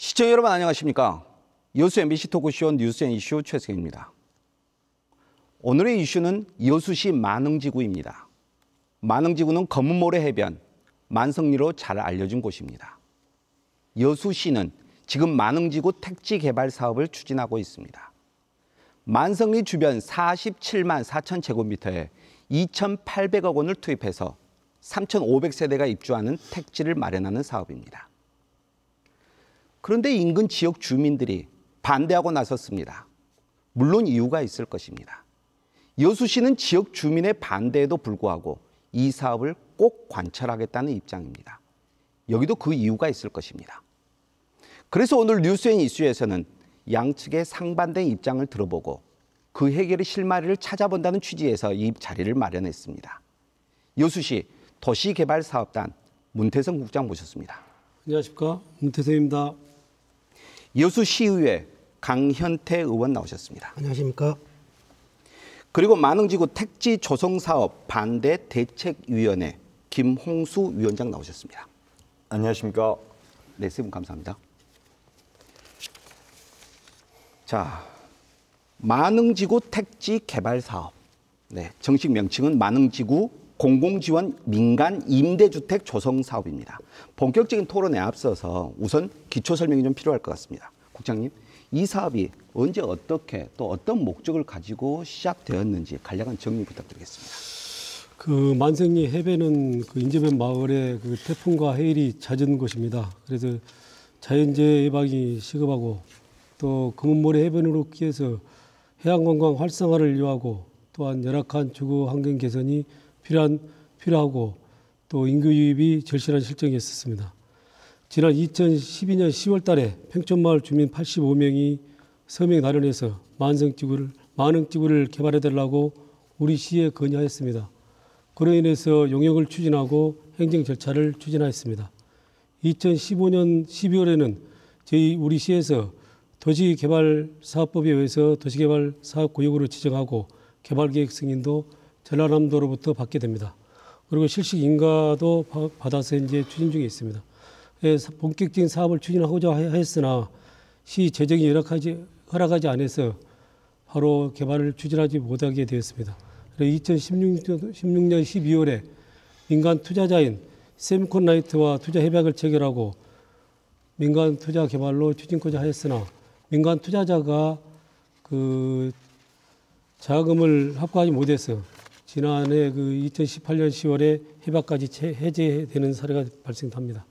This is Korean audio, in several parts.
시청자 여러분 안녕하십니까? 여수 MBC 토크쇼 뉴스 앤 이슈 최승입니다. 오늘의 이슈는 여수시 만흥지구입니다. 만흥지구는 검은모래 해변, 만성리로 잘 알려진 곳입니다. 여수시는 지금 만흥지구 택지 개발 사업을 추진하고 있습니다. 만성리 주변 47만 4천 제곱미터에 2,800억 원을 투입해서 3,500세대가 입주하는 택지를 마련하는 사업입니다. 그런데 인근 지역 주민들이 반대하고 나섰습니다. 물론 이유가 있을 것입니다. 여수시는 지역 주민의 반대에도 불구하고 이 사업을 꼭 관철하겠다는 입장입니다. 여기도 그 이유가 있을 것입니다. 그래서 오늘 뉴스앤 이슈에서는 양측의 상반된 입장을 들어보고 그 해결의 실마리를 찾아본다는 취지에서 이 자리를 마련했습니다. 여수시 도시개발사업단 문태성 국장 모셨습니다. 안녕하십니까, 문태성입니다. 여수시의회 강현태 의원 나오셨습니다. 안녕하십니까. 그리고 만흥지구 택지 조성사업 반대 대책위원회 김홍수 위원장 나오셨습니다. 안녕하십니까. 네, 세 분 감사합니다. 자, 만흥지구 택지 개발 사업. 네, 정식 명칭은 만흥지구 공공지원 민간 임대주택 조성 사업입니다. 본격적인 토론에 앞서서 우선 기초 설명이 좀 필요할 것 같습니다. 국장님, 이 사업이 언제 어떻게 또 어떤 목적을 가지고 시작되었는지 간략한 정리 부탁드리겠습니다. 그 만성리 해변은 그 인접한 마을에 그 태풍과 해일이 잦은 곳입니다. 그래서 자연재해 예방이 시급하고 또 검은모래 해변으로 끼어서 해양관광 활성화를 요하고 또한 열악한 주거 환경 개선이 필요하고 또 인구 유입이 절실한 실정이었습니다. 지난 2012년 10월 달에 평촌마을 주민 85명이 서명 단원해서 만흥지구를 개발해달라고 우리 시에 건의하였습니다. 그로 인해서 용역을 추진하고 행정 절차를 추진하였습니다. 2015년 12월에는 우리 시에서 도시개발사업법에 의해서 도시개발사업구역으로 지정하고 개발계획 승인도 전라남도로부터 받게 됩니다. 그리고 실식 인가도 받아서 이제 추진 중에 있습니다. 본격적인 사업을 추진하고자 했으나 시 재정이 허락하지 않아서 바로 개발을 추진하지 못하게 되었습니다. 2016년 12월에 민간 투자자인 샘콘라이트와 투자 협약을 체결하고 민간 투자 개발로 추진코자 하였으나 민간 투자자가 그 자금을 확보하지 못해서 지난해 그 2018년 10월에 협약까지 해제되는 사례가 발생합니다.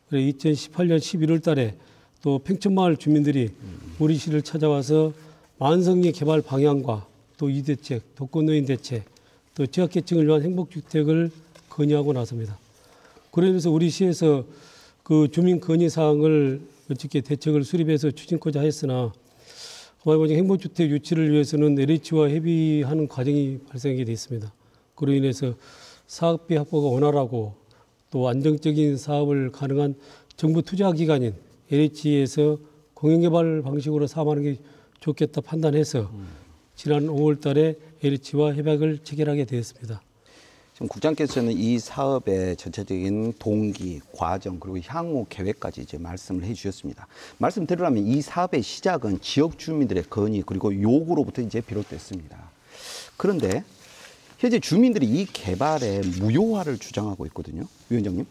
그래서 2018년 11월 달에 또 평촌마을 주민들이 우리 시를 찾아와서 만성리 개발 방향과 또 이대책, 독거노인 대책, 또 지역계층을 위한 행복주택을 건의하고 나섭니다. 그로 인해서 우리 시에서 그 주민 건의 사항을 어떻게 대책을 수립해서 추진코자 했으나 행복주택 유치를 위해서는 LH와 협의하는 과정이 발생하게 되어 있습니다. 그로 인해서 사업비 확보가 원활하고 또 안정적인 사업을 가능한 정부 투자 기관인 LH에서 공영개발 방식으로 사업하는 게 좋겠다 판단해서 지난 5월 달에 LH와 협약을 체결하게 되었습니다. 지금 국장께서는 이 사업의 전체적인 동기, 과정 그리고 향후 계획까지 이제 말씀을 해주셨습니다. 말씀드리려면 이 사업의 시작은 지역 주민들의 건의 그리고 요구로부터 이제 비롯됐습니다. 그런데 현재 주민들이 이 개발의 무효화를 주장하고 있거든요, 위원장님.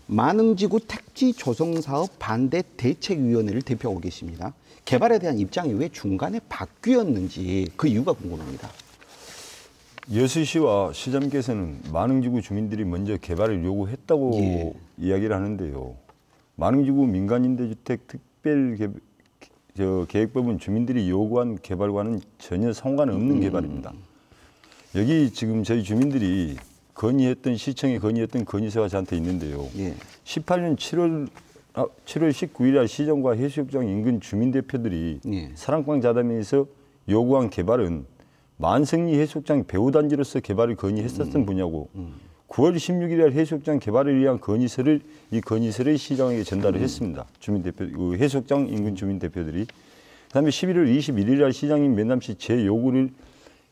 만흥지구 택지 조성 사업 반대 대책위원회를 대표하고 계십니다. 개발에 대한 입장이 왜 중간에 바뀌었는지 그 이유가 궁금합니다. 여수시와 시장께서는 만흥지구 주민들이 먼저 개발을 요구했다고 이야기를 하는데요. 만흥지구 민간임대주택 특별계획법은 주민들이 요구한 개발과는 전혀 상관없는 개발입니다. 여기 지금 저희 주민들이 시청에 건의했던 건의서가 저한테 있는데요. 18년 7월 19일날 시정과 해수욕장 인근 주민대표들이 사랑방 자담회에서 요구한 개발은 만성리 해수욕장 배후단지로서 개발을 건의했었던 분야고 9월 16일에 해수욕장 개발을 위한 건의서를 시장에게 전달을 했습니다. 해수욕장 인근 주민대표들이. 그다음에 11월 21일날 시장인 면담시 제 요구를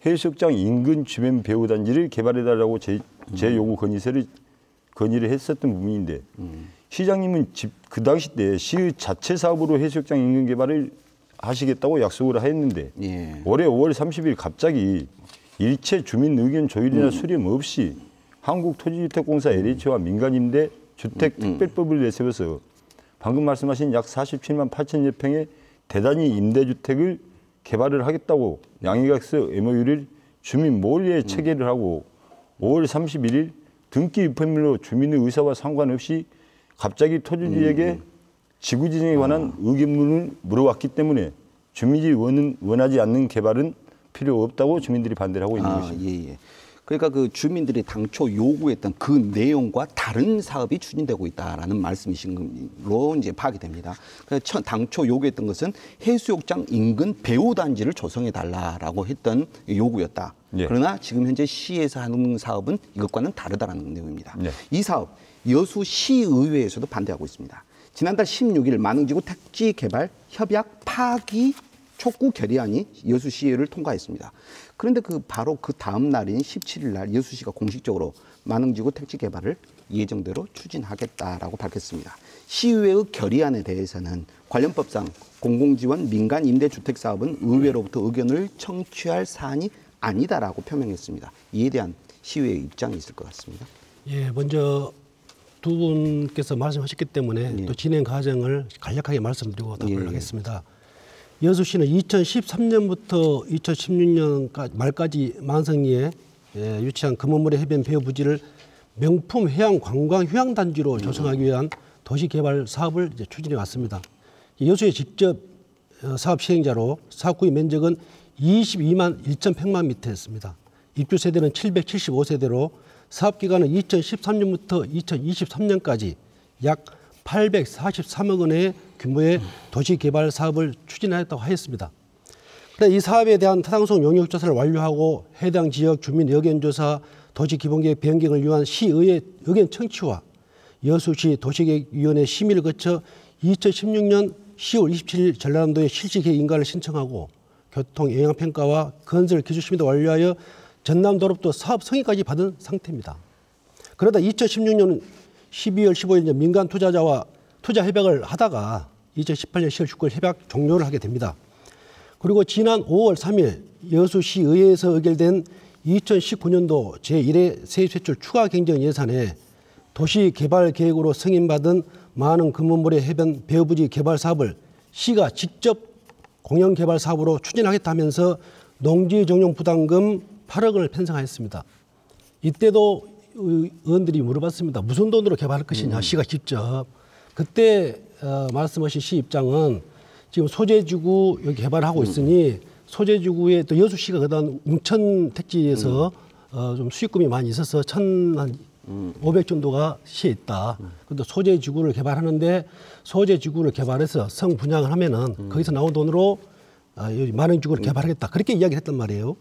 해수욕장 인근 주변 배후단지를 개발해달라고 제 요구 건의를 했었던 부분인데 시장님은 그 당시 때 시의 자체 사업으로 해수욕장 인근 개발을 하시겠다고 약속을 했는데 예. 올해 5월 30일 갑자기 일체 주민 의견 조율이나 수렴 없이 한국토지주택공사 LH와 민간임대 주택특별법을 내세워서 방금 말씀하신 약 47만 8천여 평의 대단위 임대주택을 개발을 하겠다고 양해각서 MOU를 주민 몰래 체결을 하고 5월 31일 등기 입헌물로 주민의 의사와 상관없이 갑자기 토지주에게 지구 지정에 관한 의견문을 물어왔기 때문에 주민이 원하지 않는 개발은 필요 없다고 주민들이 반대를 하고 있는 것입니다. 예, 예. 그러니까 그 주민들이 당초 요구했던 그 내용과 다른 사업이 추진되고 있다라는 말씀이신 걸로 이제 파악이 됩니다. 그래서 당초 요구했던 것은 해수욕장 인근 배후 단지를 조성해 달라라고 했던 요구였다. 예. 그러나 지금 현재 시에서 하는 사업은 이것과는 다르다라는 내용입니다. 예. 이 사업 여수시의회에서도 반대하고 있습니다. 지난달 16일 만흥지구 택지 개발 협약 파기 촉구 결의안이 여수시의회를 통과했습니다. 그런데 바로 그 다음 날인 17일 날 여수시가 공식적으로 만흥지구 택지 개발을 예정대로 추진하겠다라고 밝혔습니다. 시의회의 결의안에 대해서는 관련 법상 공공지원 민간 임대주택 사업은 의회로부터 의견을 청취할 사안이 아니다라고 표명했습니다. 이에 대한 시의회의 입장이 있을 것 같습니다. 예, 먼저 두 분께서 말씀하셨기 때문에 예. 또 진행 과정을 간략하게 말씀드리고 답을 예. 하겠습니다. 여수시는 2013년부터 2016년 말까지 만성리에 유치한 금원모래 해변 배후 부지를 명품 해양 관광 휴양단지로 조성하기 위한 도시개발 사업을 이제 추진해 왔습니다. 여수에 직접 사업 시행자로 사업구의 면적은 22만 1,100만미터였습니다. 입주 세대는 775세대로 사업 기간은 2013년부터 2023년까지 약 843억 원의 규모의 도시개발 사업을 추진하였다고 하였습니다. 그래서 이 사업에 대한 타당성 용역조사를 완료하고 해당 지역 주민 의견조사, 도시기본계획 변경을 위한 시의회 의견 청취와 여수시 도시계획위원회 심의를 거쳐 2016년 10월 27일 전라남도에 실시계획 인가를 신청하고 교통영향평가와 건설 기술심의도 완료하여 전남도로부터 사업 승인까지 받은 상태입니다. 그러다 2016년 12월 15일 민간 투자자와 투자 협약을 하다가 2018년 10월 19일 협약 종료를 하게 됩니다. 그리고 지난 5월 3일 여수시의회에서 의결된 2019년도 제1회 세입세출 추가 경정 예산에 도시개발계획으로 승인받은 많은 금원모래 해변 배후부지 개발 사업을 시가 직접 공영개발 사업으로 추진하겠다 하면서 농지정용 부담금 8억 원을 편성하였습니다. 이때도 의원들이 물어봤습니다. 무슨 돈으로 개발할 것이냐, 시가 직접. 그때 말씀하신 시 입장은 지금 소재지구 여기 개발하고 있으니 소재지구에 또 여수시가 그다음 웅천 택지에서 좀 수익금이 많이 있어서 1,500 정도가 시에 있다. 근데 소재지구를 개발하는데 소재지구를 개발해서 성분양을 하면은 거기서 나온 돈으로 만흥지구를 개발하겠다. 그렇게 이야기를 했단 말이에요.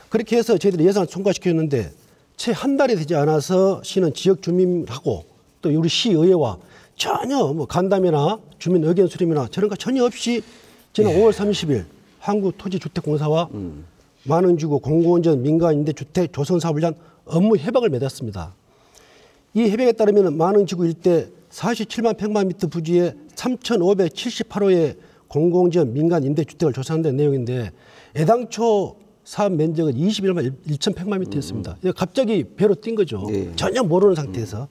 그렇게 해서 저희들이 예산을 통과시켰는데 채 한 달이 되지 않아서 시는 지역 주민하고 또 우리 시의회와 전혀 뭐 간담회나 주민 의견 수렴이나 저런 거 전혀 없이 지난 5월 30일 한국토지주택공사와 만흥지구 공공운전 민간임대주택 조성 사업을 위한 업무 협약을 맺었습니다. 이 협약에 따르면 만흥지구 일대 47만 평방미터 부지에 3,578호의 공공지원 민간임대주택을 조성한다는 내용인데 애당초 사업 면적은 21만 1,100만미터였습니다. 갑자기 배로 뛴 거죠. 전혀 모르는 상태에서.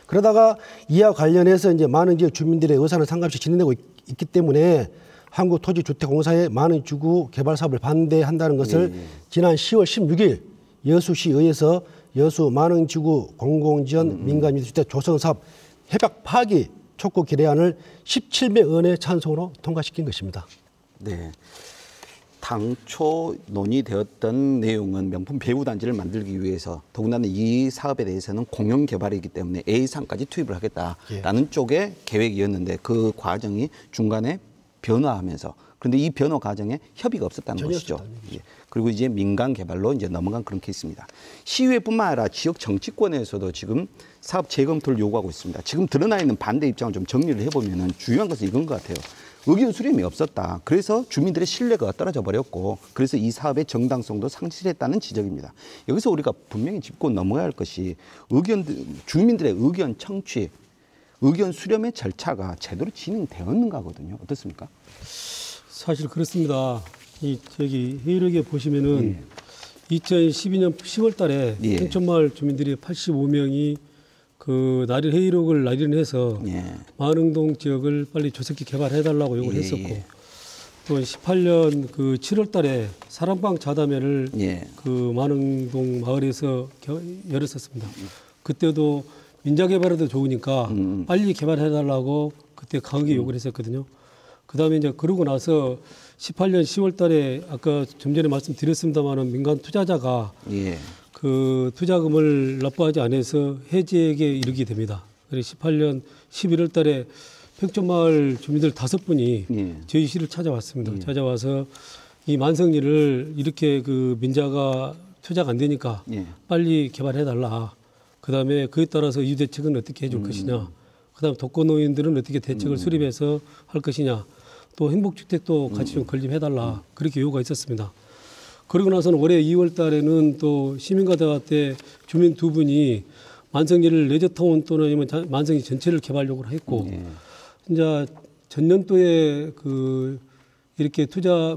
그러다가 이와 관련해서 이제 많은 지역 주민들의 의사는 상관없이 진행되고 있기 때문에 한국토지주택공사의 만흥지구 개발 사업을 반대한다는 것을 지난 10월 16일 여수시의회에서 여수 만흥지구 공공지원 민간임대주택 조성 사업 협약 파기 촉구 결의안을 17매 의원의 찬성으로 통과시킨 것입니다. 네. 당초 논의되었던 내용은 명품 배후 단지를 만들기 위해서 더군다나 이 사업에 대해서는 공영 개발이기 때문에 A상까지 투입을 하겠다라는 쪽의 계획이었는데 그 과정이 중간에 변화하면서 그런데 이 변화 과정에 협의가 없었다는 것이죠. 예. 그리고 이제 민간 개발로 이제 넘어간 그런 케이스입니다. 시의회뿐만 아니라 지역 정치권에서도 지금 사업 재검토를 요구하고 있습니다. 지금 드러나 있는 반대 입장을 좀 정리를 해보면은 중요한 것은 이건 것 같아요. 의견 수렴이 없었다. 그래서 주민들의 신뢰가 떨어져 버렸고 그래서 이 사업의 정당성도 상실했다는 지적입니다. 여기서 우리가 분명히 짚고 넘어야 할 것이 주민들의 의견 청취 의견 수렴의 절차가 제대로 진행되었는가거든요. 어떻습니까? 사실 그렇습니다. 저기 회의록에 보시면은 2012년 10월 달에 평촌마을 주민들이 85명이 그 회의록을 날인해서 마을흥동 지역을 빨리 조속히 개발해달라고 요구를 했었고, 또 18년 그 7월 달에 사랑방 자담회를 그 마을흥동 마을에서 열었었습니다. 그때도 민자개발에도 좋으니까 빨리 개발해달라고 그때 강하게 요구를 했었거든요. 그 다음에 이제 그러고 나서 18년 10월 달에 아까 좀 전에 말씀드렸습니다만은 민간 투자자가 그 투자금을 납부하지 않아서 해지에게 이르게 됩니다. 그래서 18년 11월 달에 평촌마을 주민들 5분이 저희 시를 찾아왔습니다. 찾아와서 이 만성리를 이렇게 그 민자가 투자가 안 되니까 빨리 개발해달라. 그 다음에 그에 따라서 이주 대책은 어떻게 해줄 것이냐. 그 다음에 독거노인들은 어떻게 대책을 수립해서 할 것이냐. 또 행복주택도 같이 좀 건립해달라. 그렇게 요구가 있었습니다. 그러고 나서는 올해 2월 달에는 또 시민과대화 때 주민 2분이 만성리를 레저타운 또는 아니면 만성리 전체를 개발 요구를 했고, 이제 전년도에 그 이렇게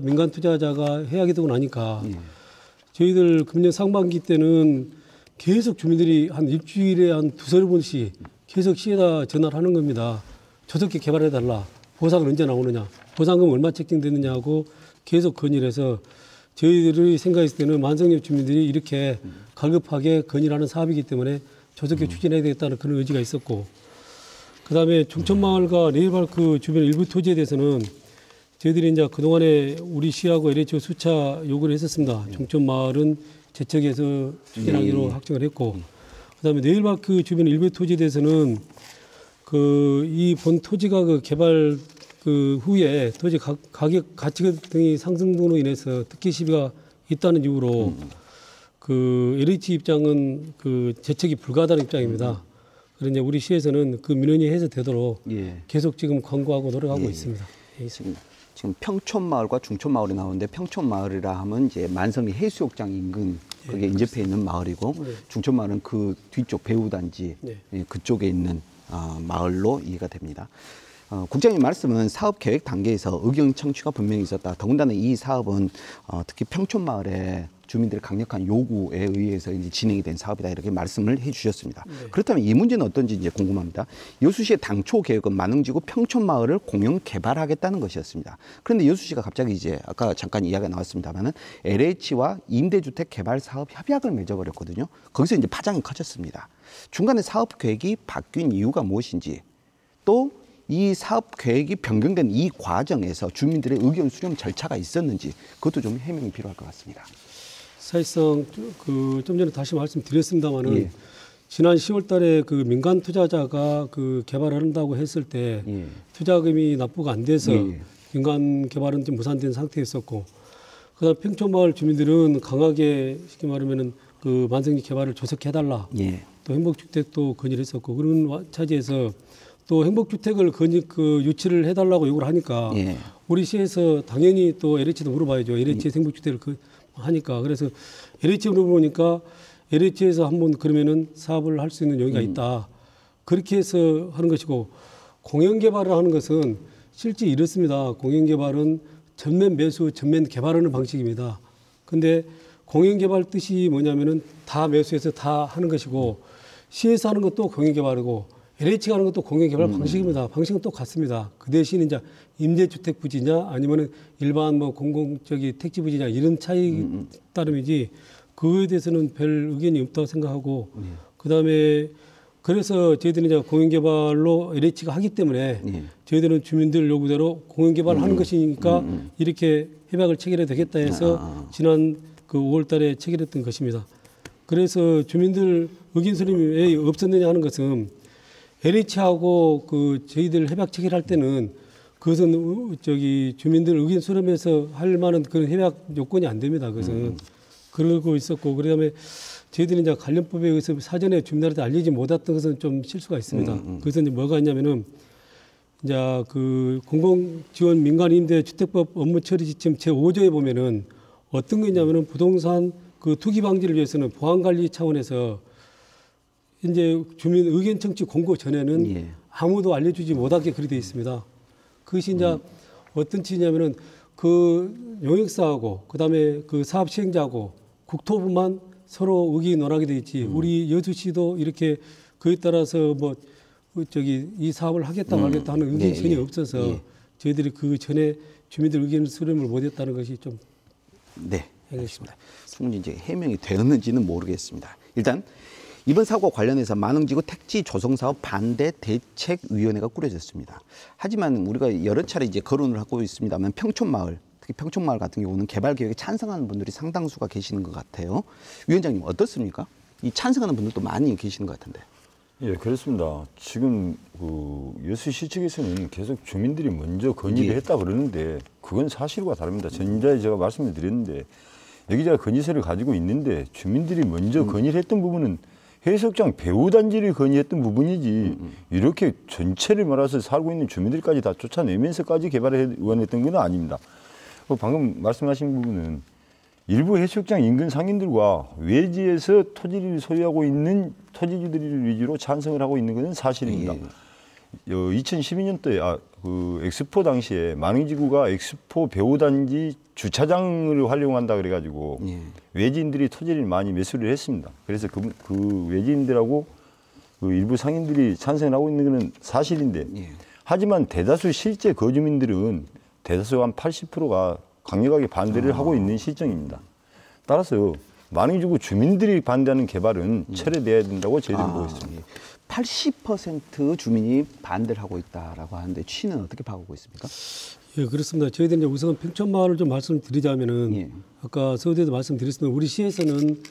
민간 투자자가 해약이 되고 나니까 저희들 금년 상반기 때는 계속 주민들이 한 일주일에 한 2-3번씩 계속 시에다 전화를 하는 겁니다. 조속히 개발해달라. 보상은 언제 나오느냐. 보상금 얼마 책정되느냐 하고 계속 건의를 해서 저희들이 생각했을 때는 만성리 주민들이 이렇게 갈급하게 건의를 하는 사업이기 때문에 조속히 추진해야 되겠다는 그런 의지가 있었고, 그다음에 중천마을과 레일파크 주변 일부 토지에 대해서는 저희들이 이제 그동안에 우리 시하고 LHO 수차 요구를 했었습니다. 중천마을은 재척에서 추진하기로 확정을 했고, 그다음에 레일파크 주변 일부 토지에 대해서는 그 이 본 토지가 그 개발 그 후에 토지 가격 가치 등이 상승 등으로 인해서 특혜 시비가 있다는 이유로 그 LH 입장은 그 재척이 불가하다는 입장입니다. 그래서 이제 우리 시에서는 그 민원이 해소되도록 계속 지금 권고하고 노력하고 있습니다. 지금 평촌마을과 중촌마을이 나오는데 평촌마을이라 하면 이제 만성리 해수욕장 인근 그게 인접해 있는 마을이고 중촌마을은 그 뒤쪽 배후단지 그쪽에 있는 마을로 이해가 됩니다. 국장님 말씀은 사업 계획 단계에서 의견 청취가 분명히 있었다. 더군다나 이 사업은 특히 평촌마을의 주민들의 강력한 요구에 의해서 이제 진행이 된 사업이다 이렇게 말씀을 해주셨습니다. 그렇다면 이 문제는 어떤지 이제 궁금합니다. 여수시의 당초 계획은 만흥지구 평촌마을을 공영 개발하겠다는 것이었습니다. 그런데 여수시가 갑자기 이제 아까 잠깐 이야기가 나왔습니다만은 LH와 임대주택 개발 사업 협약을 맺어버렸거든요. 거기서 이제 파장이 커졌습니다. 중간에 사업 계획이 바뀐 이유가 무엇인지, 또 이 사업 계획이 변경된 이 과정에서 주민들의 의견 수렴 절차가 있었는지 그것도 좀 해명이 필요할 것 같습니다. 사실상 그 좀 전에 다시 말씀드렸습니다마는 지난 10월달에 그 민간 투자자가 그 개발을 한다고 했을 때 투자금이 납부가 안 돼서 민간 개발은 좀 무산된 상태였었고, 그다음 평촌마을 주민들은 강하게 쉽게 말하면은 그 만성리 개발을 조속해달라. 또 행복주택도 건의를 했었고, 그런 차지에서 또 행복주택을 유치를 해달라고 요구를 하니까 우리 시에서 당연히 또 LH도 물어봐야죠. LH에서 행복주택을 하니까. 그래서 LH에 물어보니까 LH에서 한번 그러면은 사업을 할 수 있는 여기가 있다. 그렇게 해서 하는 것이고, 공영개발을 하는 것은 실제 이렇습니다. 공영개발은 전면 매수, 전면 개발하는 방식입니다. 근데 공영개발 뜻이 뭐냐면은 다 매수해서 다 하는 것이고, 시에서 하는 것도 공영개발이고, LH가 하는 것도 공영개발 방식입니다. 방식은 똑같습니다. 그 대신 이제 임대주택 부지냐 아니면은 일반 뭐 공공적인 택지 부지냐 이런 차이 따름이지 그거에 대해서는 별 의견이 없다고 생각하고, 그다음에 그래서 저희들은 이제 공영개발로 LH가 하기 때문에 저희들은 주민들 요구대로 공영개발을 하는 것이니까 이렇게 협약을 체결해야 되겠다 해서 지난 그 5월달에 체결했던 것입니다. 그래서 주민들 의견 수렴이 왜 없었느냐 하는 것은 LH하고 그 저희들 협약 체결할 때는 그것은 주민들 의견 수렴해서 할 만한 그런 협약 요건이 안 됩니다. 그것은 그러고 있었고, 그다음에 저희들이 이제 관련법에 의해서 사전에 주민들한테 알리지 못했던 것은 좀 실수가 있습니다. 그것은 이제 뭐가 있냐면은 이제 그 공공지원 민간임대주택법 업무 처리 지침 제5조에 보면은 어떤 게 있냐면은 부동산 그 투기 방지를 위해서는 보안 관리 차원에서 이제 주민 의견 청취 공고 전에는 아무도 알려주지 못하게 그리 되어 있습니다. 그것이 이제 어떤 취지냐면은 그 용역사하고 그다음에 그 사업 시행자하고 국토부만 서로 의기 논하게 돼 있지. 우리 여수시도 이렇게 그에 따라서 뭐 저기 이 사업을 하겠다 말겠다 하는 의견이 전혀 없어서 저희들이 그 전에 주민들 의견을 수렴을 못했다는 것이 좀 알겠습니다. 충분히 이제 해명이 되었는지는 모르겠습니다. 일단 이번 사고와 관련해서 만흥지구 택지 조성 사업 반대 대책위원회가 꾸려졌습니다. 하지만 우리가 여러 차례 이제 거론을 하고 있습니다만 평촌마을, 특히 평촌마을 같은 경우는 개발 계획에 찬성하는 분들이 상당수가 계시는 것 같아요. 위원장님 어떻습니까? 이 찬성하는 분들도 많이 계시는 것 같은데. 예, 그렇습니다. 지금 그 여수시 측에서는 계속 주민들이 먼저 건의를 했다 그러는데 그건 사실과 다릅니다. 전자에 제가 말씀을 드렸는데 여기저기 건의서를 가지고 있는데 주민들이 먼저 건의를 했던 부분은 해수욕장 배후단지를 건의했던 부분이지 이렇게 전체를 몰아서 살고 있는 주민들까지 다 쫓아내면서까지 개발을 원했던 건 아닙니다. 방금 말씀하신 부분은 일부 해수욕장 인근 상인들과 외지에서 토지를 소유하고 있는 토지주들을 위주로 찬성을 하고 있는 것은 사실입니다. 2012년도에 그 엑스포 당시에 만흥지구가 엑스포 배후단지 주차장을 활용한다 그래가지고 외지인들이 토지를 많이 매수를 했습니다. 그래서 그 외지인들하고 그 일부 상인들이 찬성을 하고 있는 것은 사실인데 하지만 대다수 실제 거주민들은 대다수 한 80%가 강력하게 반대를 하고 있는 실정입니다. 따라서 만흥지구 주민들이 반대하는 개발은 철회돼야 된다고 저희들은 보고 있습니다. 80% 주민이 반대를 하고 있다라고 하는데 취는 어떻게 봐오고 있습니까? 예, 그렇습니다. 저희들이 이제 우선 평촌마을을 좀 말씀드리자면은 아까 서울대도 말씀드렸습니다. 우리 시에서는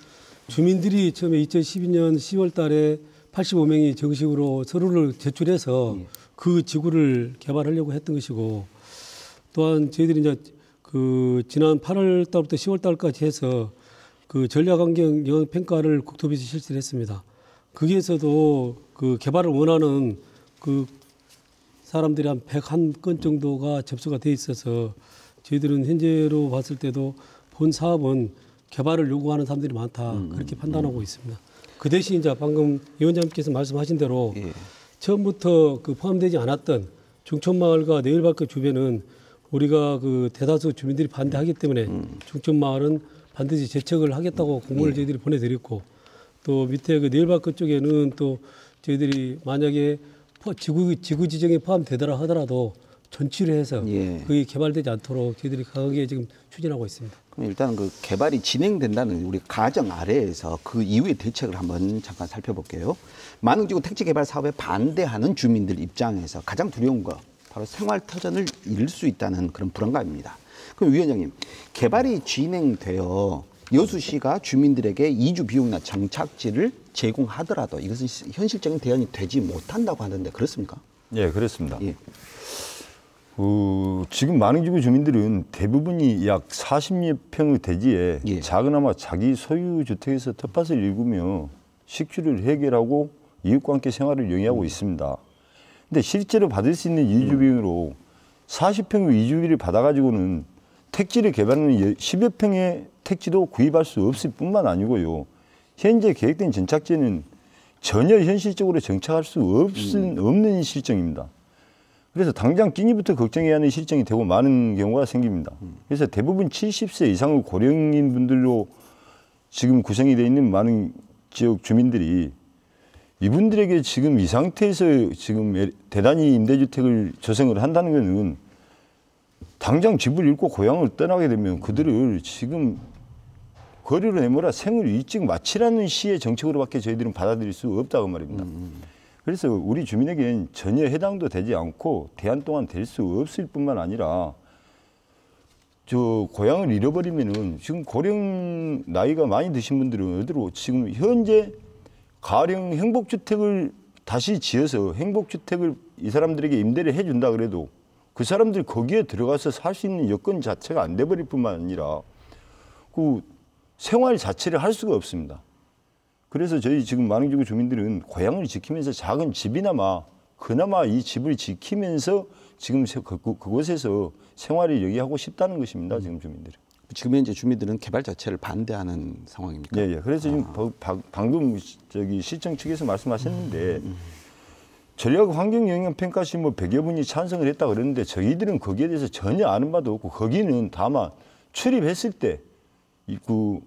주민들이 처음에 2012년 10월 달에 85명이 정식으로 서류를 제출해서 그 지구를 개발하려고 했던 것이고 또한 저희들이 이제 그 지난 8월 달부터 10월 달까지 해서 그 전략환경 영향 평가를 국토부에서 실시를 했습니다. 거기에서도 그 개발을 원하는 그 사람들이 한 101건 정도가 접수가 돼 있어서 저희들은 현재로 봤을 때도 본 사업은 개발을 요구하는 사람들이 많다 그렇게 판단하고 있습니다. 그 대신 이제 방금 위원장님께서 말씀하신 대로 처음부터 그 포함되지 않았던 중촌마을과 내일발끝 주변은 우리가 그 대다수 주민들이 반대하기 때문에 중촌마을은 반드시 재척을 하겠다고 공문을 저희들이 보내드렸고 또 밑에 그 내일발끝 쪽에는 또 저희들이 만약에 지구 지정에 포함되더라 하더라도 전치를 해서 그게 개발되지 않도록 저희들이 강하게 지금 추진하고 있습니다. 그럼 일단 그 개발이 진행된다는 우리 가정 아래에서 그 이후의 대책을 한번 잠깐 살펴볼게요. 만흥지구 택지 개발 사업에 반대하는 주민들 입장에서 가장 두려운 거 바로 생활터전을 잃을 수 있다는 그런 불안감입니다. 그럼 위원장님, 개발이 진행되어 여수시가 주민들에게 이주 비용이나 정착지를 제공하더라도 이것은 현실적인 대안이 되지 못한다고 하는데 그렇습니까? 예, 그렇습니다. 지금 만흥지구 주민들은 대부분이 약 40여 평의 대지에 작으나마 자기 소유 주택에서 텃밭을 일구며 식주를 해결하고 이웃과 함께 생활을 영위하고 있습니다. 근데 실제로 받을 수 있는 이주 비용으로 40평의 이주비를 받아가지고는 택지를 개발하는 10여 평의 택지도 구입할 수 없을 뿐만 아니고요. 현재 계획된 정착지는 전혀 현실적으로 정착할 수 없는 실정입니다. 그래서 당장 끼니부터 걱정해야 하는 실정이 되고 많은 경우가 생깁니다. 그래서 대부분 70세 이상의 고령인 분들로 지금 구성이 되어 있는 많은 지역 주민들이 이분들에게 지금 이 상태에서 지금 대단히 임대주택을 조성을 한다는 것은 당장 집을 잃고 고향을 떠나게 되면 그들을 지금 거리로 내몰아 생을 일찍 마치라는 시의 정책으로밖에 저희들은 받아들일 수 없다고 말입니다. 그래서 우리 주민에게는 전혀 해당도 되지 않고 대안 또한 될 수 없을 뿐만 아니라 저 고향을 잃어버리면은 지금 고령 나이가 많이 드신 분들은 어디로 지금 현재 가령 행복주택을 다시 지어서 행복주택을 이 사람들에게 임대를 해준다 그래도 그 사람들이 거기에 들어가서 살 수 있는 여건 자체가 안 돼버릴 뿐만 아니라 그 생활 자체를 할 수가 없습니다. 그래서 저희 지금 만흥지구 주민들은 고향을 지키면서 작은 집이나마 그나마 이 집을 지키면서 지금 그곳에서 생활을 영위하고 싶다는 것입니다. 지금 주민들은. 지금 현재 주민들은 개발 자체를 반대하는 상황입니까? 예. 그래서 지금 방금 저기 시청 측에서 말씀하셨는데 전략 환경 영향 평가시 뭐 100여 분이 찬성을 했다 그랬는데 저희들은 거기에 대해서 전혀 아는 바도 없고 거기는 다만 출입했을 때 그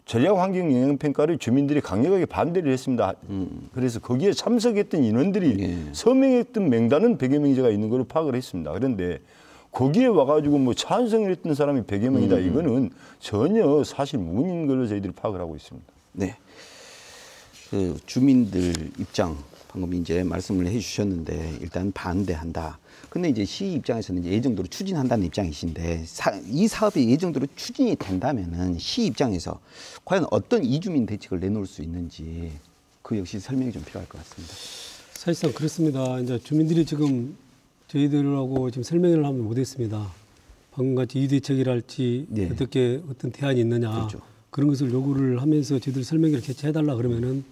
전략 환경 영향 평가를 주민들이 강력하게 반대를 했습니다. 그래서 거기에 참석했던 인원들이 서명했던 명단은 100여 명이가 있는 걸로 파악을 했습니다. 그런데 거기에 와가지고 뭐 찬성을 했던 사람이 100여 명이다. 이거는 전혀 사실 무근인 걸로 저희들이 파악을 하고 있습니다. 네. 그 주민들 입장 방금 이제 말씀을 해주셨는데 일단 반대한다. 근데 이제 시 입장에서는 이제 예정대로 추진한다는 입장이신데 이 사업이 예정대로 추진이 된다면은 시 입장에서 과연 어떤 이주민 대책을 내놓을 수 있는지 그 역시 설명이 좀 필요할 것 같습니다. 사실상 그렇습니다. 이제 주민들이 지금 저희들하고 지금 설명을 하면 못했습니다. 방금 같이 이주대책이랄지 어떻게 어떤 대안이 있느냐 그렇죠. 그런 것을 요구를 하면서 저희들 설명회를 개최해달라 그러면은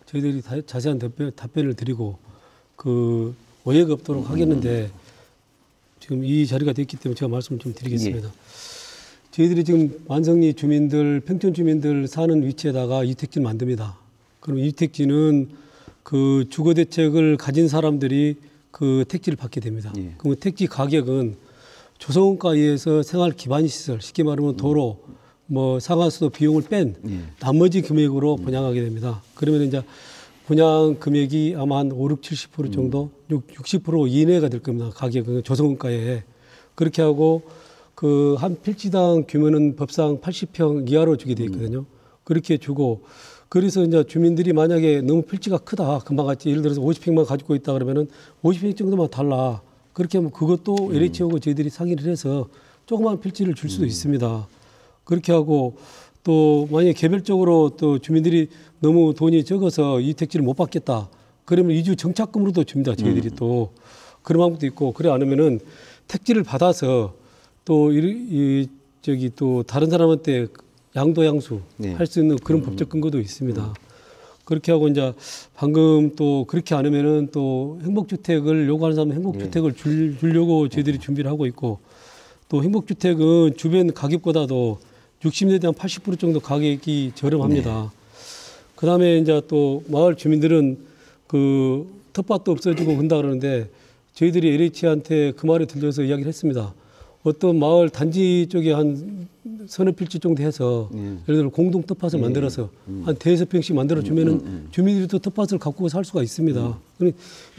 저희들이 자세한 답변을 드리고 그 오해가 없도록 하겠는데 지금 이 자리가 됐기 때문에 제가 말씀을 좀 드리겠습니다. 저희들이 지금 완성리 주민들, 평촌 주민들 사는 위치에다가 이택지를 만듭니다. 그럼 이택지는 그 주거 대책을 가진 사람들이 그 택지를 받게 됩니다. 그럼 택지 가격은 조성원가에 의해서 생활 기반 시설, 쉽게 말하면 도로, 뭐 상하수도 비용을 뺀 나머지 금액으로 분양하게 됩니다. 그러면 이제 분양 금액이 아마 한 5, 6, 70% 정도, 60% 이내가 될 겁니다. 가격은 조성원가에. 그렇게 하고 그 한 필지당 규모는 법상 80평 이하로 주게 돼 있거든요. 그렇게 주고 그래서 이제 주민들이 만약에 너무 필지가 크다. 금방 같이 예를 들어서 50평만 가지고 있다 그러면은 50평 정도만 달라. 그렇게 하면 그것도 LH하고 저희들이 상의를 해서 조그만 필지를 줄 수도 있습니다. 그렇게 하고 또 만약에 개별적으로 또 주민들이 너무 돈이 적어서 이 택지를 못 받겠다. 그러면 이주 정착금으로도 줍니다. 저희들이 또 그런 방법도 있고 그래 않으면은 택지를 받아서 또 저기 또 다른 사람한테 양도양수 할 수 있는 그런 법적 근거도 있습니다. 그렇게 하고 이제 방금 또 그렇게 않으면은 또 행복주택을 요구하는 사람은 행복주택을 주려고 저희들이 준비를 하고 있고 또 행복주택은 주변 가격보다도 60년대 한 80% 정도 가격이 저렴합니다. 그 다음에 이제 또 마을 주민들은 그 텃밭도 없어지고 그런다 그러는데 저희들이 LH한테 그 말에 들려서 이야기를 했습니다. 어떤 마을 단지 쪽에 한 서너 필지 정도 해서 예를 들어 공동 텃밭을 만들어서 한 대여섯 평씩 만들어 주면은 주민들이 또 텃밭을 갖고 살 수가 있습니다.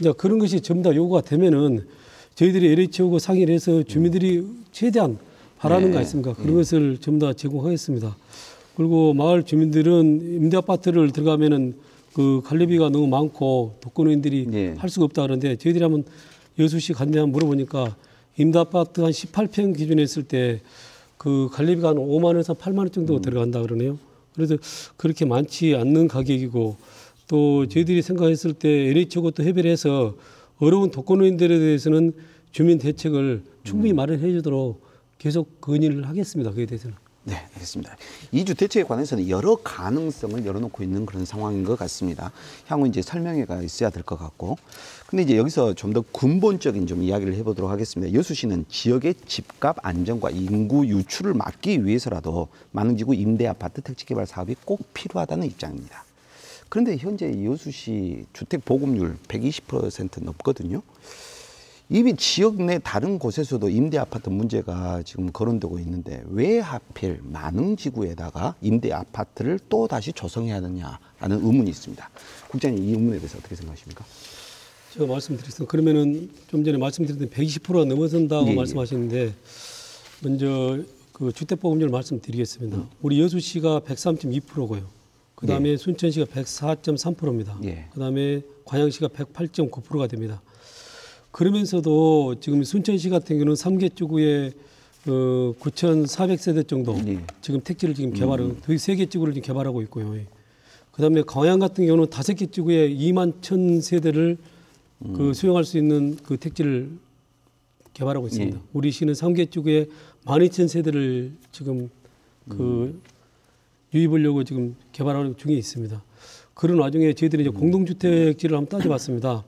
이제 그런 것이 전부 다 요구가 되면은 저희들이 LH하고 상의를 해서 주민들이 최대한 바라는 거 있습니까? 그런 것을 전부 다 제공하겠습니다. 그리고 마을 주민들은 임대 아파트를 들어가면은 그 관리비가 너무 많고 독거노인들이 할 수가 없다 그러는데 저희들이 한번 여수시 간데 한번 물어보니까 임대 아파트 한 18평 기준에 했을 때 그 관리비가 한 5만 원에서 8만 원 정도 들어간다 그러네요. 그래서 그렇게 많지 않는 가격이고 또 저희들이 생각했을 때 LH하고 또 협의를 해서 어려운 독거노인들에 대해서는 주민 대책을 충분히 마련해 주도록 계속 건의를 하겠습니다. 그에 대해서는. 네, 알겠습니다. 이주 대책에 관해서는 여러 가능성을 열어놓고 있는 그런 상황인 것 같습니다. 향후 이제 설명회가 있어야 될 것 같고. 근데 이제 여기서 좀 더 근본적인 좀 이야기를 해보도록 하겠습니다. 여수시는 지역의 집값 안정과 인구 유출을 막기 위해서라도 많은지구 임대 아파트 택지 개발 사업이 꼭 필요하다는 입장입니다. 그런데 현재 여수시 주택 보급률 120% 넘거든요. 이미 지역 내 다른 곳에서도 임대 아파트 문제가 지금 거론되고 있는데 왜 하필 만흥지구에다가 임대 아파트를 또 다시 조성해야 하느냐라는 의문이 있습니다. 국장님 이 의문에 대해서 어떻게 생각하십니까? 제가 말씀드렸습니다. 그러면은 좀 전에 말씀드렸던 120%가 넘어선다고 말씀하셨는데 먼저 그 주택보급률 말씀드리겠습니다. 우리 여수시가 103.2%고요. 그 다음에 순천시가 104.3%입니다. 그 다음에 광양시가 108.9%가 됩니다. 그러면서도 지금 순천시 같은 경우는 3개 주구에 9,400세대 정도 지금 택지를 지금 개발하고 3개 주구를 지금 개발하고 있고요. 그다음에 광양 같은 경우는 5개 주구에 2만 1,000세대를 그 수용할 수 있는 그 택지를 개발하고 있습니다. 우리 시는 3개 주구에 12,000세대를 지금 그 유입하려고 지금 개발하는 중에 있습니다. 그런 와중에 저희들이 이제 공동주택지를 한번 따져봤습니다.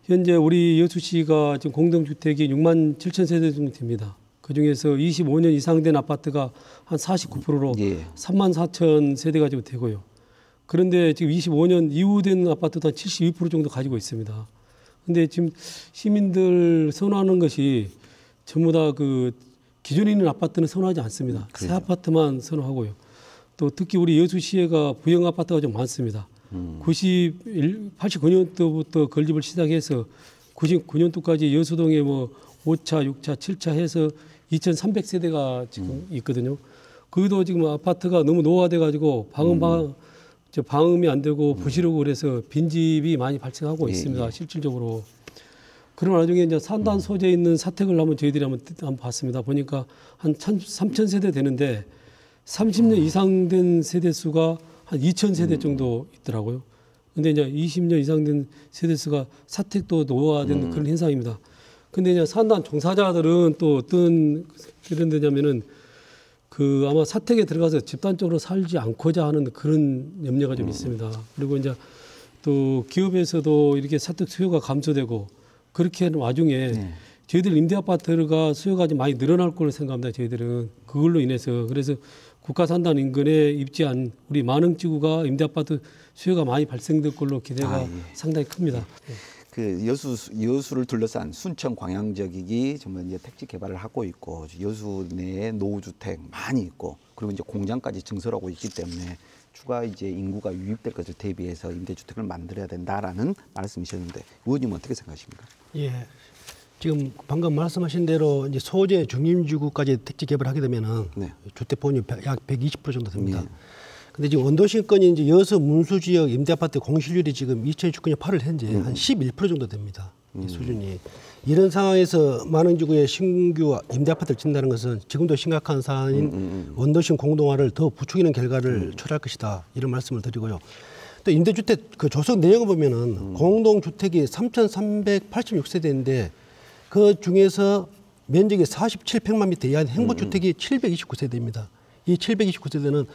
현재 우리 여수시가 지금 공동주택이 6만 7천 세대 정도 됩니다. 그중에서 25년 이상 된 아파트가 한 49%로 3만 4천 세대가 지금 되고요. 그런데 지금 25년 이후 된 아파트도 한 72% 정도 가지고 있습니다. 근데 지금 시민들 선호하는 것이 전부 다 그 기존에 있는 아파트는 선호하지 않습니다. 새 아파트만 선호하고요. 또 특히 우리 여수시에가 부영 아파트가 좀 많습니다. 89년도부터 건립을 시작해서 99년도까지 여수동에 뭐 5차, 6차, 7차 해서 2,300세대가 지금 있거든요. 거기도 지금 아파트가 너무 노화돼 가지고 방음이 안 되고 부실하고 그래서 빈집이 많이 발생하고 있습니다. 실질적으로. 그런 와중에 이제 산단 소재에 있는 사택을 한번 저희들이 한번 봤습니다. 보니까 한 3,000세대 되는데 30년 이상 된 세대 수가 한 2,000세대 정도 있더라고요. 근데 이제 20년 이상 된 세대 수가 사택도 노화된 그런 현상입니다. 근데 이제 산단 종사자들은 또 어떤 그런 데냐면은 그 아마 사택에 들어가서 집단적으로 살지 않고자 하는 그런 염려가 좀 있습니다. 그리고 이제 또 기업에서도 이렇게 사택 수요가 감소되고 그렇게 하는 와중에 저희들 임대 아파트가 수요가 좀 많이 늘어날 걸로 생각합니다. 저희들은 그걸로 인해서 그래서 국가 산단 인근에 입지한 우리 만흥지구가 임대 아파트 수요가 많이 발생될 걸로 기대가 상당히 큽니다. 그 여수를 둘러싼 순천 광양 지역이 정말 이제 택지 개발을 하고 있고 여수 내에 노후주택 많이 있고 그리고 이제 공장까지 증설하고 있기 때문에 추가 이제 인구가 유입될 것을 대비해서 임대주택을 만들어야 된다라는 말씀이셨는데 의원님 어떻게 생각하십니까? 예, 지금 방금 말씀하신 대로 이제 소재 중림지구까지 택지 개발하게 되면은 주택 보유율 약 120% 정도 됩니다. 근데 지금 원도심권이 이제 여수 문수 지역 임대아파트 공실률이 지금 2019년 8월 현재 한 11% 정도 됩니다. 이 수준이. 이런 상황에서 만흥지구에 신규 임대아파트를 짓는다는 것은 지금도 심각한 사안인 원도심 공동화를 더 부추기는 결과를 초래할 것이다. 이런 말씀을 드리고요. 또 임대주택 그 조성 내용을 보면은 공동주택이 3,386세대인데 그 중에서 면적이 47평만 미터 이하인 행보주택이 729세대입니다. 이 729세대는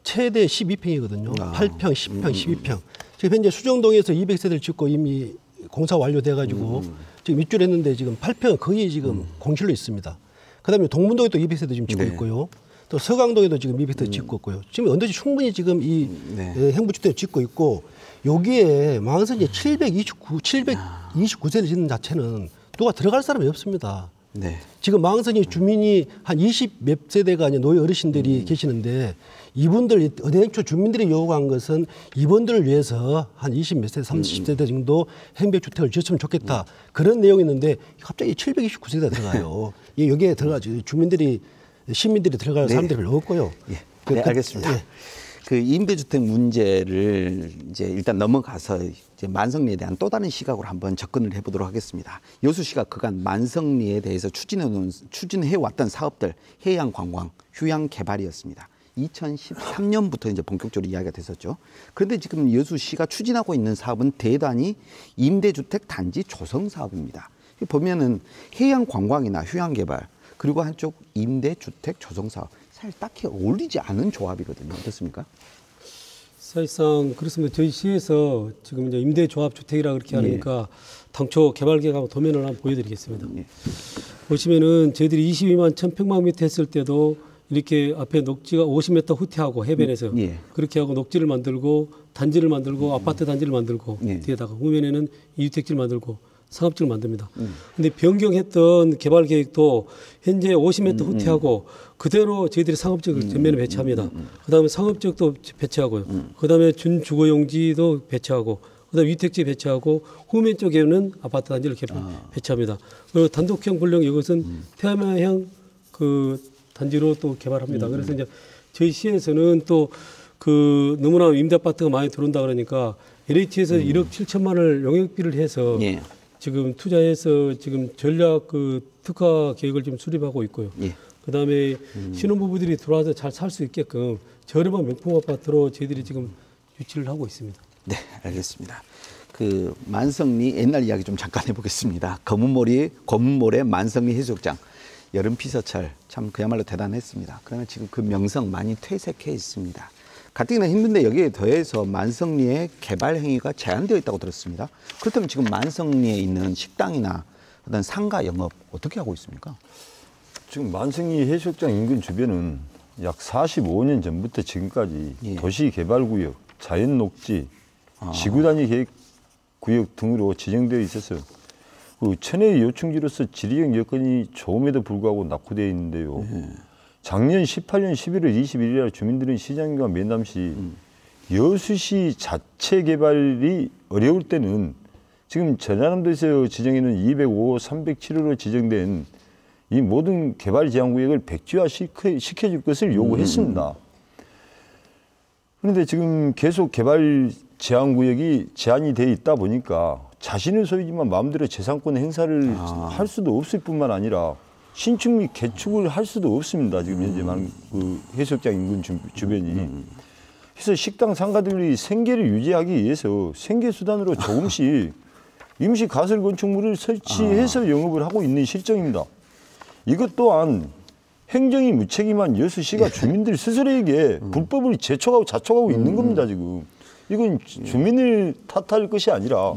최대 12평이거든요. 8평, 10평, 12평. 지금 현재 수정동에서 200세대를 짓고 이미 공사 완료돼가지고 지금 입주를 했는데 지금 8평은 거의 지금 공실로 있습니다. 그다음에 동문동에 또 200세대 지금 짓고 있고요. 또 서강동에도 지금 200세대 짓고 있고요. 지금 언제지 충분히 지금 이 행부주택을 짓고 있고 여기에 망선이 729세대 짓는 자체는 누가 들어갈 사람이 없습니다. 지금 망선이 주민이 한 20몇 세대가 아닌 노예 어르신들이 계시는데 이분들 은행초 주민들이 요구한 것은 이분들을 위해서 한 20몇 세대, 30세대 정도 행백주택을 지었으면 좋겠다. 그런 내용이 있는데 갑자기 729세대가 들어가요. 여기에 들어가죠. 시민들이 들어갈 사람들이 별로 없고요. 네, 알겠습니다. 그 임대주택 문제를 이제 일단 넘어가서 이제 만성리에 대한 또 다른 시각으로 한번 접근을 해보도록 하겠습니다. 여수시가 그간 만성리에 대해서 추진해왔던 사업들 해양 관광, 휴양 개발이었습니다. 2013년부터 이제 본격적으로 이야기가 됐었죠. 그런데 지금 여수시가 추진하고 있는 사업은 대단히 임대주택 단지 조성 사업입니다. 보면은 해양 관광이나 휴양 개발 그리고 한쪽 임대주택 조성 사업 사실 딱히 어울리지 않은 조합이거든요. 어떻습니까? 사실상 그렇습니다. 저희 시에서 지금 이제 임대조합 주택이라 그렇게 하니까 당초 개발 계획하고 도면을 한번 보여드리겠습니다. 보시면은 저희들이 22만 1,000평방미터 했을 때도 이렇게 앞에 녹지가 50m 후퇴하고 해변에서 그렇게 하고 녹지를 만들고 단지를 만들고 아파트 단지를 만들고 뒤에다가 후면에는 이주택지를 만들고 상업지를 만듭니다. 근데 변경했던 개발 계획도 현재 50m 후퇴하고 그대로 저희들이 상업지역을 전면에 배치합니다. 그다음에 상업지역도 배치하고요. 그다음에 준주거용지도 배치하고 그다음에 위택지 배치하고 후면 쪽에는 아파트 단지를 배치합니다. 그리고 단독형 분령 이것은 태화마향 그 단지로 또 개발합니다. 그래서 이제 저희 시에서는 또 그 너무나 임대 아파트가 많이 들어온다 그러니까 LH에서 1억 7천만을 용역비를 해서 지금 투자해서 지금 전략 그 특화 계획을 지금 수립하고 있고요. 그다음에 신혼부부들이 들어와서 잘 살 수 있게끔 저렴한 명품 아파트로 저희들이 지금 유치를 하고 있습니다. 네, 알겠습니다. 그 만성리 옛날 이야기 좀 잠깐 해보겠습니다. 검은모래 만성리 해수욕장 여름 피서철 참 그야말로 대단했습니다. 그러나 지금 그 명성 많이 퇴색해 있습니다. 가뜩이나 힘든데 여기에 더해서 만성리의 개발 행위가 제한되어 있다고 들었습니다. 그렇다면 지금 만성리에 있는 식당이나 어떤 상가 영업 어떻게 하고 있습니까? 지금 만성리 해수욕장 인근 주변은 약 45년 전부터 지금까지 도시개발구역, 자연녹지, 지구단위 계획구역 등으로 지정되어 있어서 그 천혜의 요충지로서 지리적 여건이 좋음에도 불구하고 낙후되어 있는데요. 작년 18년 11월 21일에 주민들은 시장과 면담 시 여수시 자체 개발이 어려울 때는 지금 전라남도에서 지정해놓은 205, 307호로 지정된 이 모든 개발 제한구역을 백지화 시켜줄 것을 요구했습니다. 그런데 지금 계속 개발 제한구역이 제한이 돼 있다 보니까 자신의 소유지만 마음대로 재산권 행사를 할 수도 없을 뿐만 아니라 신축 및 개축을 할 수도 없습니다. 지금 현재 많은 그 해수욕장 인근 주변이. 그래서 식당 상가들이 생계를 유지하기 위해서 생계 수단으로 조금씩 임시 가설 건축물을 설치해서 영업을 하고 있는 실정입니다. 이것 또한 행정이 무책임한 여수시가 주민들 스스로에게 불법을 재촉하고 자촉하고 있는 겁니다. 지금 이건 주민을 탓할 것이 아니라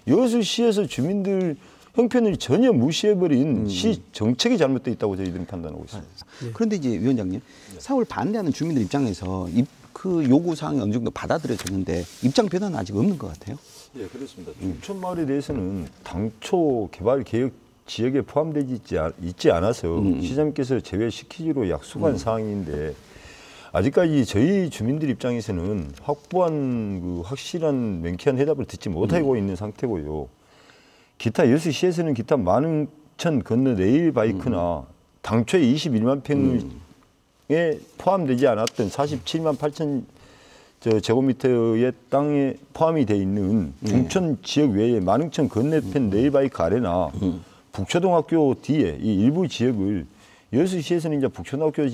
여수시에서 주민들 형편을 전혀 무시해버린 시 정책이 잘못되어 있다고 저희들은 판단하고 있습니다. 그런데 이제 위원장님, 사업을 반대하는 주민들 입장에서 그 요구 사항이 어느 정도 받아들여졌는데 입장 변화는 아직 없는 것 같아요. 예, 그렇습니다. 중촌마을에 대해서는 당초 개발 계획 지역에 포함되지 있지 않아서 시장님께서 제외시키기로 약속한 사항인데 아직까지 저희 주민들 입장에서는 확보한 그 확실한 명쾌한 해답을 듣지 못하고 있는 상태고요. 기타 여수시에서는 기타 10,000 건너 레일바이크나 당초에 21만 평에 포함되지 않았던 47만 8천 제곱미터의 땅에 포함이 돼 있는 중촌 지역 외에 만흥천 건너편 레일바이크 아래나 북초등학교 뒤에 이 일부 지역을 여수시에서는 이제 북초등학교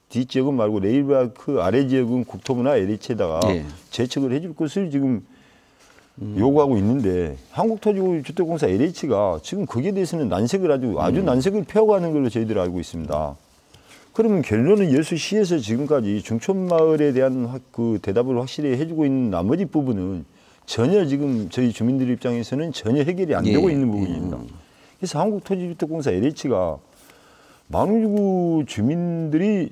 뒤 지역은 말고 레일바이크 아래 지역은 국토부나 LH에다가 재척을 해줄 것을 지금 요구하고 있는데 한국토지주택공사 LH가 지금 거기에 대해서는 난색을 아주 난색을 펴가는 걸로 저희들 알고 있습니다. 그러면 결론은 여수시에서 지금까지 중촌마을에 대한 그 대답을 확실히 해주고 있는 나머지 부분은 전혀 지금 저희 주민들 입장에서는 전혀 해결이 안 되고 있는 부분입니다. 그래서 한국토지주택공사 LH가 망우주구 주민들이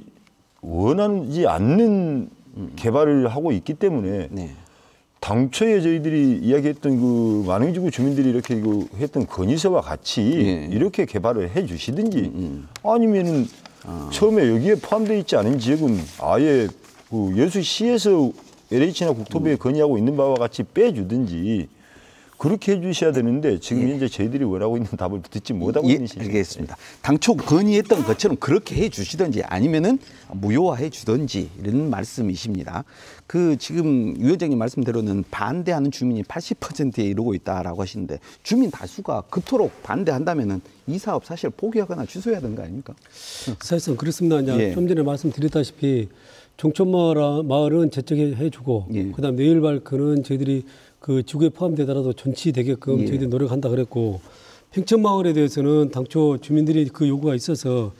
원하지 않는 개발을 하고 있기 때문에 당초에 저희들이 이야기했던 그 만흥지구 주민들이 이렇게 했던 건의서와 같이 이렇게 개발을 해 주시든지 아니면은 처음에 여기에 포함되어 있지 않은 지역은 아예 그 여수시에서 LH나 국토부에 건의하고 있는 바와 같이 빼주든지 그렇게 해주셔야 되는데 지금 현재 저희들이 원하고 있는 답을 듣지 못하고 있는 시기입니다. 알겠습니다. 당초 건의했던 것처럼 그렇게 해주시든지 아니면은 무효화해 주든지 이런 말씀이십니다. 그 지금 위원장님 말씀대로는 반대하는 주민이 80%에 이르고 있다라고 하시는데 주민 다수가 그토록 반대한다면은 이 사업 사실 포기하거나 취소해야 되는 거 아닙니까? 사실상 그렇습니다. 이제 좀 전에 말씀드렸다시피 중촌마을은 재척해주고 그다음 레일바이크는 저희들이 그 지구에 포함되더라도 존치되게끔 저희들이 노력한다 그랬고 평촌마을에 대해서는 당초 주민들이 그 요구가 있어서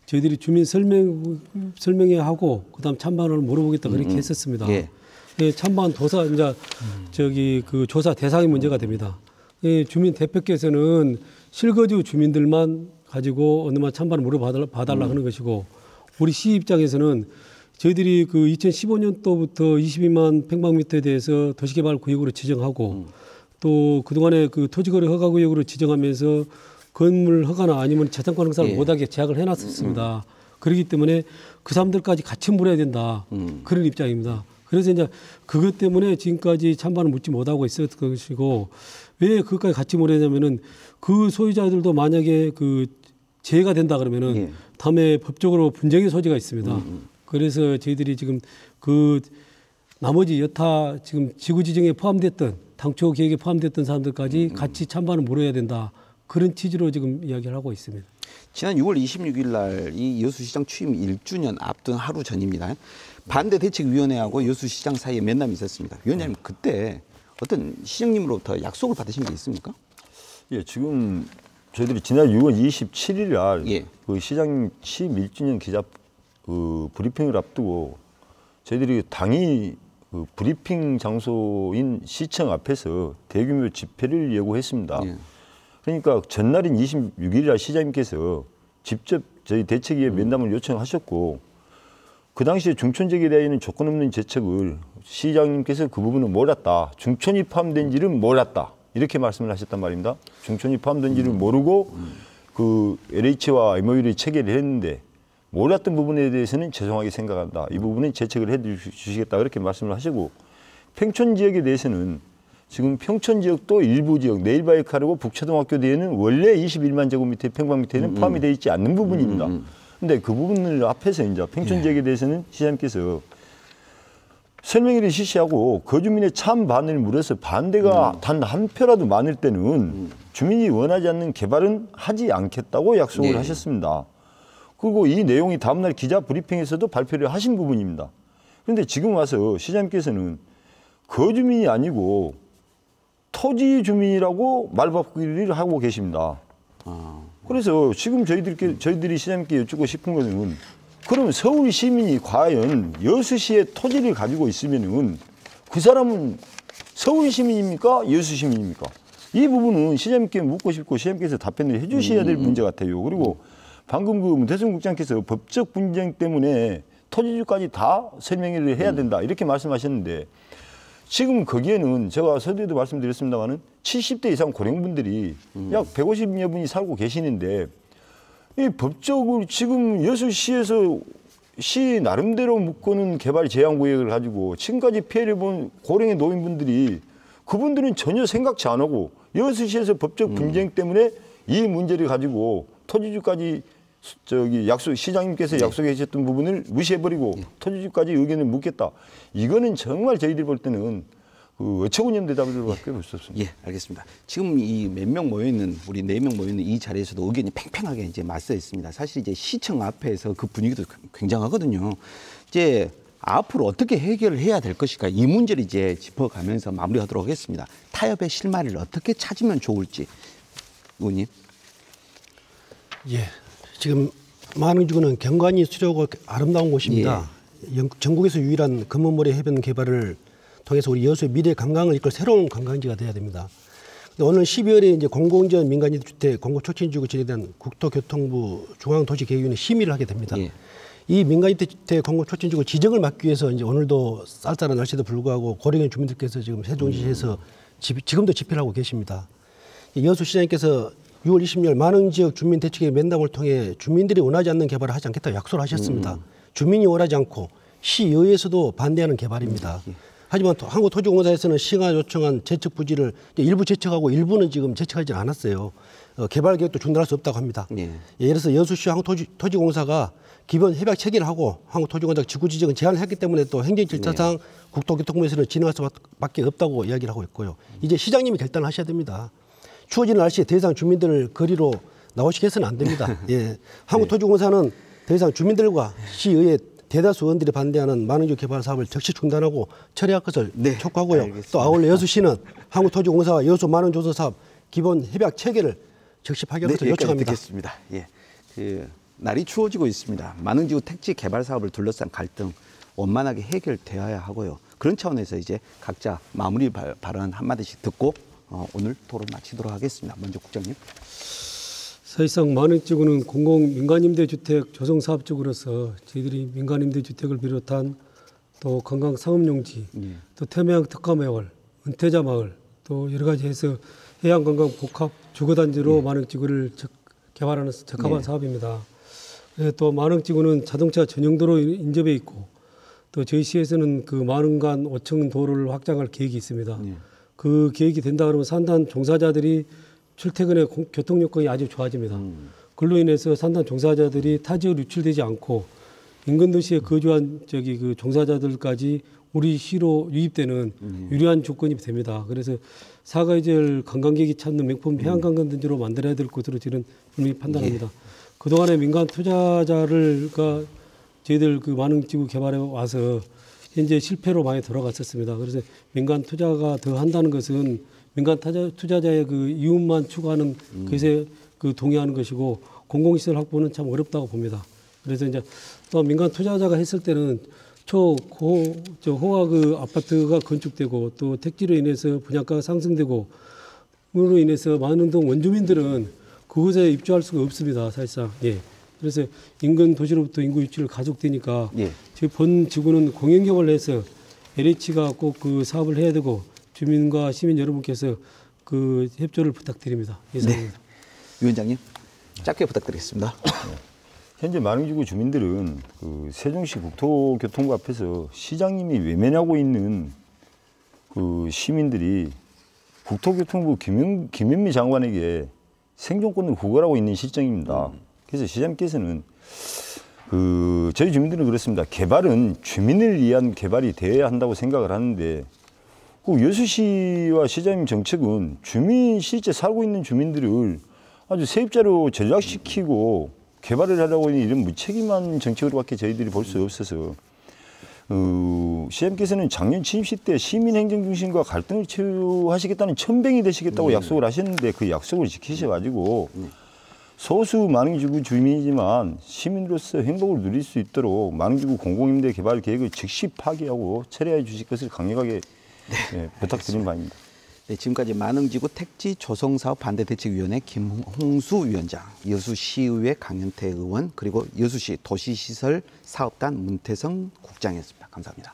저희들이 주민 설명회 하고 그다음 찬반을 물어보겠다 그렇게 했었습니다. 찬반 도사 이제 저기 그 조사 대상이 문제가 됩니다. 주민 대표께서는 실거주 주민들만 가지고 어느만 찬반을 물어봐달라 하는 것이고 우리 시 입장에서는 저희들이 그 2015년도부터 22만 평방미터에 대해서 도시개발 구역으로 지정하고 또 그동안에 그 토지거래 허가 구역으로 지정하면서 건물 허가나 아니면 재산권 행사를 못하게 제약을 해놨었습니다. 그렇기 때문에 그 사람들까지 같이 물어야 된다. 그런 입장입니다. 그래서 이제 그것 때문에 지금까지 찬반을 묻지 못하고 있었던 것이고 왜 그것까지 같이 물어야냐면은 그 소유자들도 만약에 그 재해가 된다 그러면은 다음에 법적으로 분쟁의 소지가 있습니다. 그래서 저희들이 지금 그 나머지 여타 지금 지구 지정에 포함됐던 당초 계획에 포함됐던 사람들까지 같이 찬반을 물어야 된다. 그런 취지로 지금 이야기를 하고 있습니다. 지난 6월 26일 날 이 여수시장 취임 1주년 앞둔 하루 전입니다. 반대대책위원회하고 여수시장 사이에 면담이 있었습니다. 위원장님 그때 어떤 시장님으로부터 약속을 받으신 게 있습니까? 예, 지금 저희들이 지난 6월 27일 날 그 시장 취임 1주년 기자 그 브리핑을 앞두고 저희들이 당이 그 브리핑 장소인 시청 앞에서 대규모 집회를 예고했습니다. 그러니까 전날인 26일 날 시장님께서 직접 저희 대책위에 면담을 요청하셨고 그 당시에 중촌지역에 대한 조건 없는 재척을 시장님께서 그 부분은 몰랐다. 중촌이 포함된지는 몰랐다. 이렇게 말씀을 하셨단 말입니다. 중촌이 포함된지를 모르고 그 LH와 MOU를 체결을 했는데 몰랐던 부분에 대해서는 죄송하게 생각한다. 이 부분은 재책을 해 주시겠다. 그렇게 말씀을 하시고 평촌 지역에 대해서는 지금 평촌 지역도 일부 지역 네일바이크하고 북초등학교 대에는 원래 21만 제곱미터 평방미터에는 포함이 되어 있지 않는 부분입니다. 근데 그 부분을 앞에서 이제 평촌 지역에 대해서는 시장님께서 설명회를 실시하고 거주민의 찬반을 물어서 반대가 단 한 표라도 많을 때는 주민이 원하지 않는 개발은 하지 않겠다고 약속을 하셨습니다. 그리고 이 내용이 다음날 기자 브리핑에서도 발표를 하신 부분입니다. 그런데 지금 와서 시장님께서는 거주민이 아니고 토지 주민이라고 말바꾸기를 하고 계십니다. 그래서 지금 저희들이 시장님께 여쭙고 싶은 것은 그러면 서울 시민이 과연 여수시의 토지를 가지고 있으면은 그 사람은 서울 시민입니까? 여수 시민입니까? 이 부분은 시장님께 묻고 싶고 시장님께서 답변을 해 주셔야 될 문제 같아요. 그리고 방금 그 문태성 국장께서 법적 분쟁 때문에 토지주까지 다 설명을 해야 된다 이렇게 말씀하셨는데 지금 거기에는 제가 서두에도 말씀드렸습니다마는 70대 이상 고령분들이 약 150여 분이 살고 계시는데 이 법적으로 지금 여수시에서 시 나름대로 묶어놓은 개발 제한 구역을 가지고 지금까지 피해를 본 고령의 노인분들이 그분들은 전혀 생각지 안 하고 여수시에서 법적 분쟁 때문에 이 문제를 가지고 토지주까지 시장님께서 약속해 주셨던 부분을 무시해버리고 토지주까지 의견을 묻겠다. 이거는 정말 저희들이 볼 때는 그 어처구니없는 대답을 밖에 볼 수 없습니다. 예, 알겠습니다. 지금 이 몇 명 모여있는, 우리 4명 모여있는 이 자리에서도 의견이 팽팽하게 이제 맞서 있습니다. 사실 이제 시청 앞에서 그 분위기도 굉장하거든요. 이제 앞으로 어떻게 해결을 해야 될 것일까 이 문제를 이제 짚어가면서 마무리하도록 하겠습니다. 타협의 실마리를 어떻게 찾으면 좋을지, 의원님. 예, 지금 만흥지구는 경관이 수려하고 아름다운 곳입니다. 전국에서 유일한 금은모래 해변 개발을 통해서 우리 여수의 미래 관광을 이끌 새로운 관광지가 돼야 됩니다. 오늘 12월에 이제 공공지원 민간주택 공고촉진지구 지역에 대한 국토교통부 중앙도시계획위원회 심의를 하게 됩니다. 이 민간주택 공고촉진지구 지정을 막기 위해서 이제 오늘도 쌀쌀한 날씨에도 불구하고 고령의 주민들께서 지금 세종시에서 지금도 집회를 하고 계십니다. 여수시장님께서 6월 20일 만흥지역 주민대책의 면담을 통해 주민들이 원하지 않는 개발을 하지 않겠다고 약속을 하셨습니다. 주민이 원하지 않고 시의회에서도 반대하는 개발입니다. 하지만 한국토지공사에서는 시가 요청한 제척 부지를 일부 제척하고 일부는 지금 제척하지 않았어요. 개발 계획도 중단할 수 없다고 합니다. 예를 들어서 여수시 한국토지공사가 기본 협약 체결을 하고 한국토지공사가 지구 지정은 제한을 했기 때문에 또 행정 절차상 국토교통부에서는 진행할 수밖에 없다고 이야기를 하고 있고요. 이제 시장님이 결단을 하셔야 됩니다. 추워지는 날씨에 더 이상 주민들을 거리로 나오시게 해서는 안 됩니다. 한국토지공사는 더 이상 주민들과 시의회 대다수 의원들이 반대하는 만흥지구 개발 사업을 즉시 중단하고 처리할 것을 촉구하고요. 알겠습니다. 또 아울러 여수시는 한국토지공사와 여수 만흥조성 사업 기본 협약 체결을 즉시 파기할 것을 요청합니다. 듣겠습니다. 날이 추워지고 있습니다. 만흥지구 택지 개발 사업을 둘러싼 갈등 원만하게 해결되어야 하고요. 그런 차원에서 이제 각자 마무리 발언 한마디씩 듣고 오늘 토론 마치도록 하겠습니다. 먼저 국장님. 사실상 만흥지구는 공공민간임대주택 조성사업적으로서 저희들이 민간임대주택을 비롯한 또 관광상업용지, 또 태평양 특화마을, 은퇴자마을, 또 여러 가지 해서 해양관광 복합 주거단지로 만흥지구를 개발하는 적합한 사업입니다. 또 만흥지구는 자동차 전용도로 인접해 있고 또 저희 시에서는 그 만흥간 5층 도로를 확장할 계획이 있습니다. 그 계획이 된다 그러면 산단 종사자들이 출퇴근의 교통 여건이 아주 좋아집니다. 그로 인해서 산단 종사자들이 타 지역으로 유출되지 않고 인근 도시에 거주한 그 종사자들까지 우리 시로 유입되는 유리한 조건이 됩니다. 그래서 사계절 관광객이 찾는 명품 해양관광단지로 만들어야 될 것으로 저는 분명히 판단합니다. 그동안에 민간 투자자가 저희들 그 만흥지구 개발에 와서 현재 실패로 많이 돌아갔었습니다. 그래서 민간 투자가 더 한다는 것은 민간 투자자의 그 이윤만 추구하는 것에 그 동의하는 것이고 공공시설 확보는 참 어렵다고 봅니다. 그래서 이제 또 민간 투자자가 했을 때는 초호화 그 아파트가 건축되고 또 택지로 인해서 분양가가 상승되고 으로 인해서 많은 원주민들은 그곳에 입주할 수가 없습니다. 사실상. 그래서 인근 도시로부터 인구 유치를 가속되니까 저희 본 지구는 공영개발을 해서 LH가 꼭 그 사업을 해야 되고 주민과 시민 여러분께서 그 협조를 부탁드립니다. 이상입니다. 위원장님 짧게 부탁드리겠습니다. 현재 만흥지구 주민들은 그 세종시 국토교통부 앞에서 시장님이 외면하고 있는 그 시민들이 국토교통부 김현미 장관에게 생존권을 구걸하고 있는 실정입니다. 그래서 시장님께서는 그 저희 주민들은 그렇습니다. 개발은 주민을 위한 개발이 되어야 한다고 생각을 하는데 그 여수시와 시장님 정책은 주민 실제 살고 있는 주민들을 아주 세입자로 전락시키고 개발을 하려고 하는 이런 무책임한 정책으로밖에 저희들이 볼 수 없어서 시장님께서는 작년 취임식 때 시민행정 중심과 갈등을 치유하시겠다는 천병이 되시겠다고 약속을 하셨는데 그 약속을 지키셔가지고 소수 만흥지구 주민이지만 시민으로서 행복을 누릴 수 있도록 만흥지구 공공임대 개발 계획을 즉시 파기하고 철회해 주실 것을 강력하게 부탁드리는 바입니다. 네, 지금까지 만흥지구 택지 조성사업 반대대책위원회 김홍수 위원장, 여수시의회 강현태 의원, 그리고 여수시 도시시설 사업단 문태성 국장이었습니다. 감사합니다.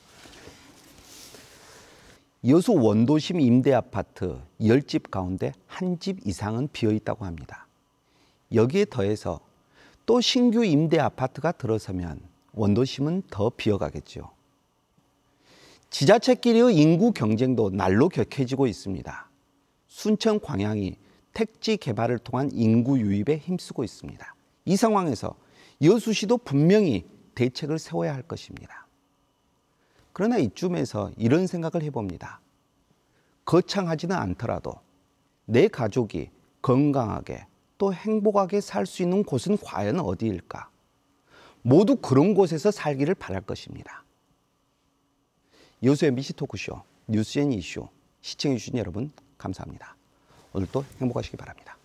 여수 원도심 임대아파트 10집 가운데 1집 이상은 비어있다고 합니다. 여기에 더해서 또 신규 임대아파트가 들어서면 원도심은 더 비어가겠죠. 지자체끼리의 인구 경쟁도 날로 격해지고 있습니다. 순천 광양이 택지 개발을 통한 인구 유입에 힘쓰고 있습니다. 이 상황에서 여수시도 분명히 대책을 세워야 할 것입니다. 그러나 이쯤에서 이런 생각을 해봅니다. 거창하지는 않더라도 내 가족이 건강하게 또 행복하게 살 수 있는 곳은 과연 어디일까? 모두 그런 곳에서 살기를 바랄 것입니다. 여수 MBC 토크쇼 뉴스 앤 이슈 시청해 주신 여러분 감사합니다. 오늘도 행복하시기 바랍니다.